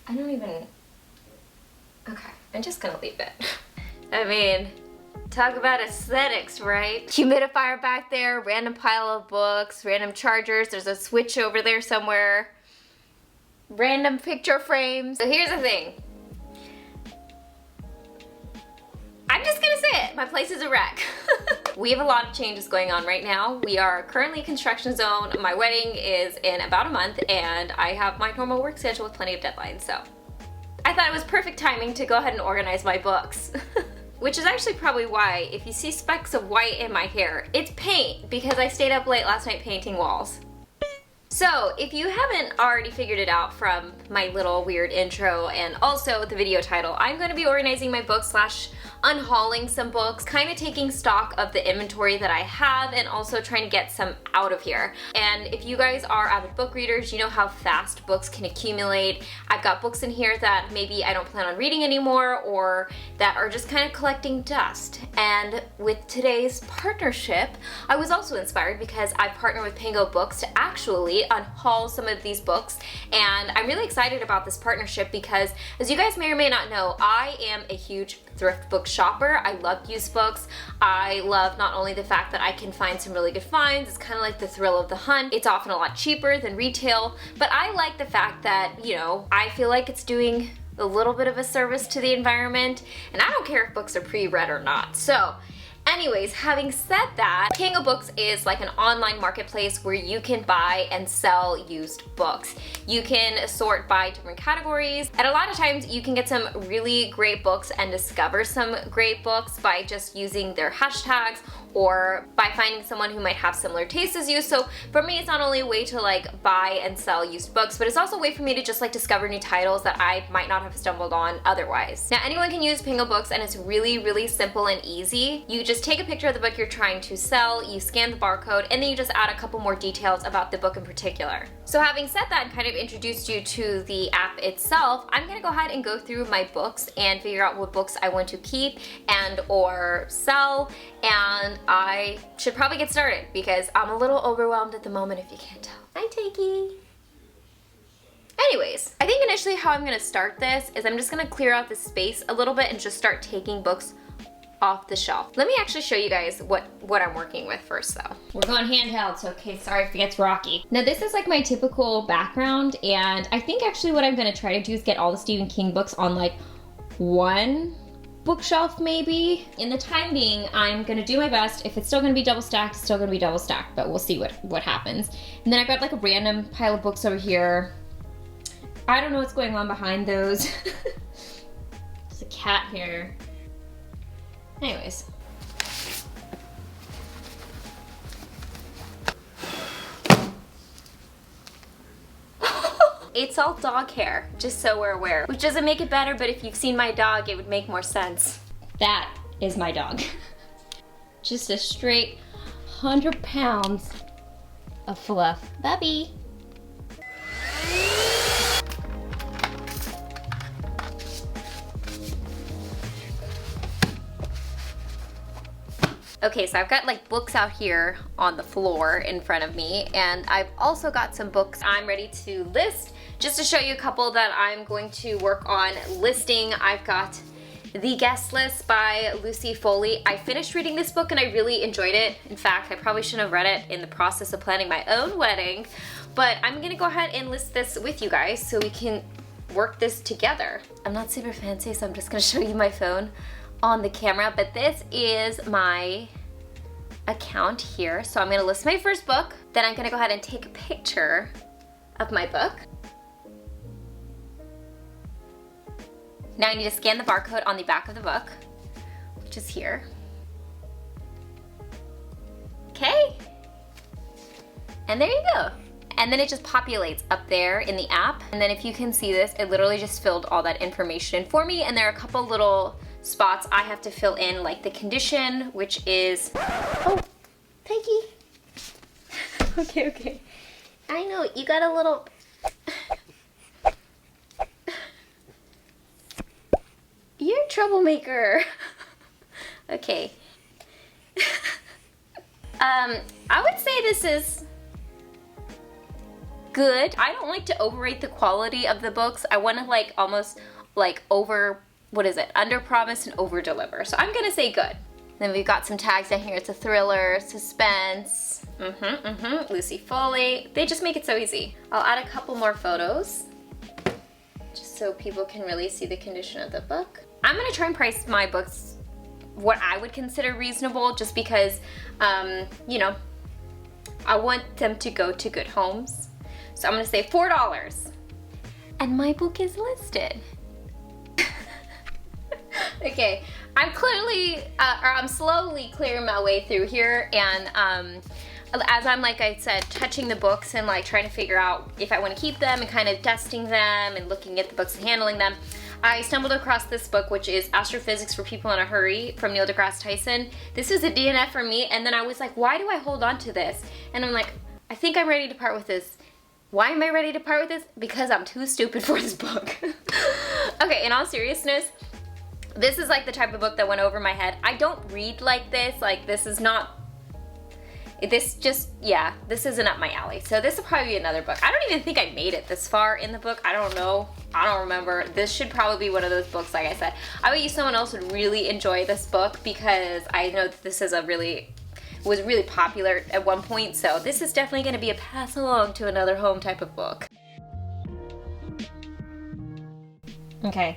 I don't even, okay, I'm just gonna leave it. I mean, talk about aesthetics, right? Humidifier back there, random pile of books, random chargers, there's a switch over there somewhere, random picture frames. So here's the thing. I'm just gonna say it, my place is a wreck. We have a lot of changes going on right now. We are currently in construction zone. My wedding is in about a month and I have my normal work schedule with plenty of deadlines, so I thought it was perfect timing to go ahead and organize my books. Which is actually probably why, if you see specks of white in my hair, it's paint, because I stayed up late last night painting walls. So, if you haven't already figured it out from my little weird intro and also the video title, I'm going to be organizing my books slash unhauling some books, kind of taking stock of the inventory that I have and also trying to get some out of here. And if you guys are avid book readers, you know how fast books can accumulate. I've got books in here that maybe I don't plan on reading anymore or that are just kind of collecting dust. And with today's partnership, I was also inspired because I partnered with Pango Books to actually unhaul some of these books, and I'm really excited about this partnership because, as you guys may or may not know, I am a huge thrift book shopper. I love used books. I love not only the fact that I can find some really good finds, it's kind of like the thrill of the hunt. It's often a lot cheaper than retail, but I like the fact that, you know, I feel like it's doing a little bit of a service to the environment, and I don't care if books are pre-read or not. So anyways, having said that, Pango Books is like an online marketplace where you can buy and sell used books. You can sort by different categories, and a lot of times you can get some really great books and discover some great books by just using their hashtags or by finding someone who might have similar tastes as you. So for me, it's not only a way to like buy and sell used books, but it's also a way for me to just like discover new titles that I might not have stumbled on otherwise. Now, anyone can use Pango Books, and it's really, really simple and easy. You just take a picture of the book you're trying to sell, you scan the barcode, and then you just add a couple more details about the book in particular. So having said that and kind of introduced you to the app itself, I'm gonna go ahead and go through my books and figure out what books I want to keep and or sell, and I should probably get started because I'm a little overwhelmed at the moment if you can't tell. Hi, Takey. Anyways, I think initially how I'm gonna start this is I'm just gonna clear out the space a little bit and just start taking books off the shelf. Let me actually show you guys what I'm working with first though. We're going handheld, so okay, sorry if it gets rocky. Now this is like my typical background, and I think actually what I'm gonna try to do is get all the Stephen King books on like one bookshelf maybe. In the time being, I'm gonna do my best. If it's still gonna be double stacked, it's still gonna be double stacked, but we'll see what happens. And then I've got like a random pile of books over here. I don't know what's going on behind those. There's a cat here. Anyways. It's all dog hair, just so we're aware. Which doesn't make it better, but if you've seen my dog, it would make more sense. That is my dog. Just a straight 100 pounds of fluff. Bubby. Okay, so I've got like books out here on the floor in front of me, and I've also got some books I'm ready to list. Just to show you a couple that I'm going to work on listing, I've got The Guest List by Lucy Foley. I finished reading this book and I really enjoyed it. In fact, I probably shouldn't have read it in the process of planning my own wedding, but I'm gonna go ahead and list this with you guys so we can work this together. I'm not super fancy, so I'm just gonna show you my phone on the camera, but this is my account here. So I'm gonna list my first book, then I'm gonna go ahead and take a picture of my book. Now I need to scan the barcode on the back of the book, which is here. Okay, and there you go. And then it just populates up there in the app. And then if you can see this, it literally just filled all that information in for me. And there are a couple little spots I have to fill in, like the condition, which is, oh, Peggy. Okay. I know, you got a little, you're a troublemaker. Okay. I would say this is good. I don't like to overrate the quality of the books. I want to like almost like under promise and over deliver. So I'm gonna say good. Then we've got some tags down here. It's a thriller, suspense, Lucy Foley. They just make it so easy. I'll add a couple more photos just so people can really see the condition of the book. I'm gonna try and price my books what I would consider reasonable, just because, you know, I want them to go to good homes. So I'm gonna say $4. And my book is listed. Okay, I'm slowly clearing my way through here, and as I'm, like I said, touching the books and like trying to figure out if I want to keep them and kind of dusting them and looking at the books and handling them, I stumbled across this book, which is Astrophysics for People in a Hurry from Neil deGrasse Tyson. This was a DNF for me, and then I was like, why do I hold on to this? And I'm like, I think I'm ready to part with this. Why am I ready to part with this? Because I'm too stupid for this book. Okay, in all seriousness, this is like the type of book that went over my head. I don't read like this. Like, this is not, this isn't up my alley. So this will probably be another book. I don't even think I made it this far in the book. I don't know. I don't remember. This should probably be one of those books, like I said. I bet you someone else would really enjoy this book, because I know that this is was really popular at one point. So this is definitely going to be a pass along to another home type of book. Okay.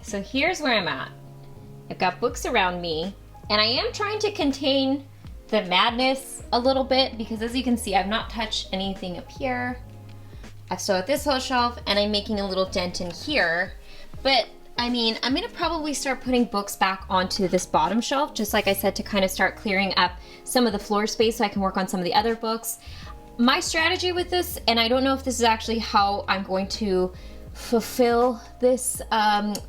So here's where I'm at. I've got books around me, and I am trying to contain the madness a little bit, because as you can see, I've not touched anything up here. I've still got this whole shelf, and I'm making a little dent in here. But I mean, I'm gonna probably start putting books back onto this bottom shelf, just like I said, to kind of start clearing up some of the floor space so I can work on some of the other books. My strategy with this, and I don't know if this is actually how I'm going to fulfill this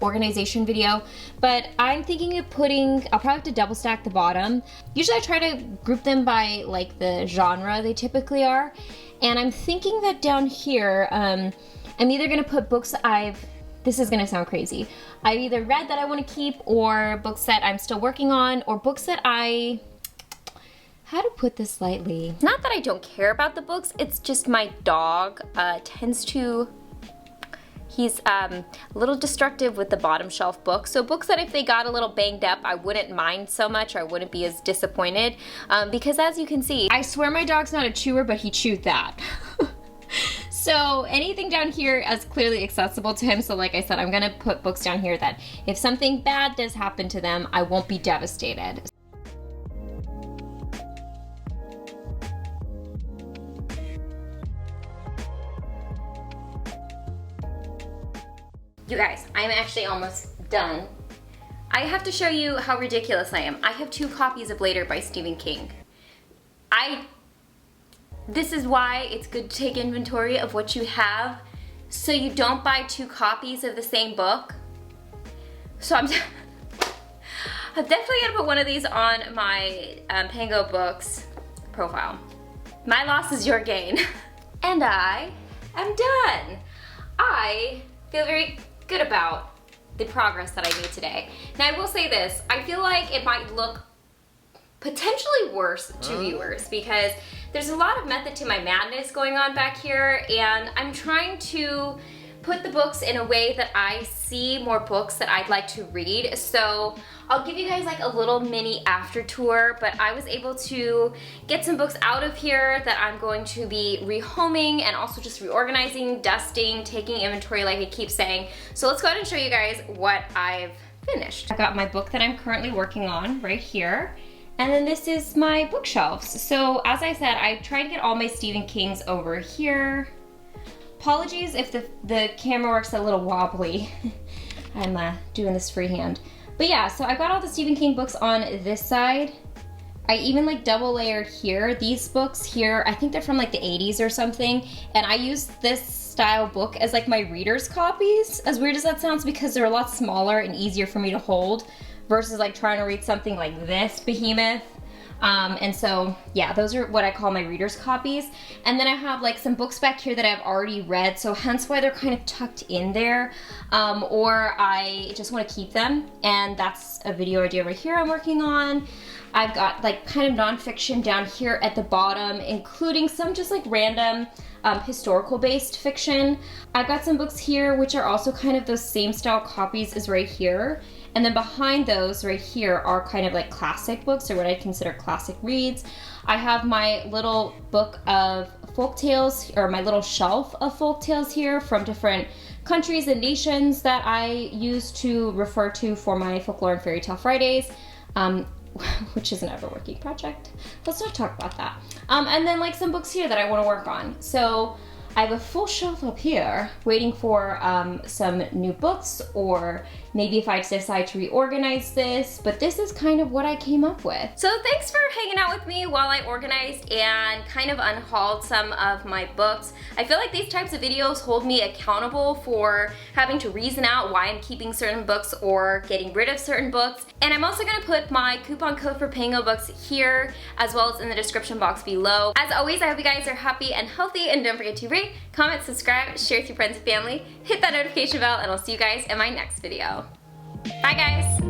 organization video, but I'm thinking of I'll probably have to double stack the bottom. Usually I try to group them by like the genre they typically are, and I'm thinking that down here I'm either gonna put books this is gonna sound crazy, I've either read that I want to keep, or books that I'm still working on, or books that how to put this lightly, it's not that I don't care about the books, it's just my dog tends to, he's a little destructive with the bottom shelf books. So books that if they got a little banged up, I wouldn't mind so much, or I wouldn't be as disappointed. Because as you can see, I swear my dog's not a chewer, but he chewed that. So anything down here is clearly accessible to him. So like I said, I'm gonna put books down here that if something bad does happen to them, I won't be devastated. You guys, I'm actually almost done. I have to show you how ridiculous I am. I have 2 copies of Later by Stephen King. This is why it's good to take inventory of what you have, so you don't buy 2 copies of the same book. So I'm definitely gonna put one of these on my Pango Books profile. My loss is your gain. And I am done. I feel very good about the progress that I made today. Now I will say this, I feel like it might look potentially worse to viewers, because there's a lot of method to my madness going on back here, and I'm trying to put the books in a way that I see more books that I'd like to read. So I'll give you guys like a little mini after tour, but I was able to get some books out of here that I'm going to be rehoming and also just reorganizing, dusting, taking inventory like I keep saying. So let's go ahead and show you guys what I've finished. I've got my book that I'm currently working on right here. And then this is my bookshelves. So as I said, I tried to get all my Stephen Kings over here. Apologies if the camera works a little wobbly. I'm doing this freehand. But yeah, so I got all the Stephen King books on this side. I even like double layered here. These books here, I think they're from like the 80s or something. And I used this style book as like my reader's copies. As weird as that sounds, because they're a lot smaller and easier for me to hold versus like trying to read something like this behemoth. And so yeah, those are what I call my reader's copies. And then I have like some books back here that I've already read, so hence why they're kind of tucked in there, or I just want to keep them. And that's a video idea right here I'm working on. I've got like kind of nonfiction down here at the bottom, including some just like random historical based fiction. I've got some books here which are also kind of those same style copies as right here. And then behind those right here are kind of like classic books, or what I consider classic reads. I have my little book of folk tales, or my little shelf of folk tales here from different countries and nations that I use to refer to for my Folklore and Fairy Tale Fridays, which is an ever working project. Let's not talk about that. And then like some books here that I want to work on. So I have a full shelf up here waiting for some new books, or maybe if I decide to reorganize this, but this is kind of what I came up with. So thanks for hanging out with me while I organized and kind of unhauled some of my books. I feel like these types of videos hold me accountable for having to reason out why I'm keeping certain books or getting rid of certain books. And I'm also gonna put my coupon code for Pango Books here, as well as in the description box below. As always, I hope you guys are happy and healthy, and don't forget to rate, comment, subscribe, share with your friends and family, hit that notification bell, and I'll see you guys in my next video. Bye guys!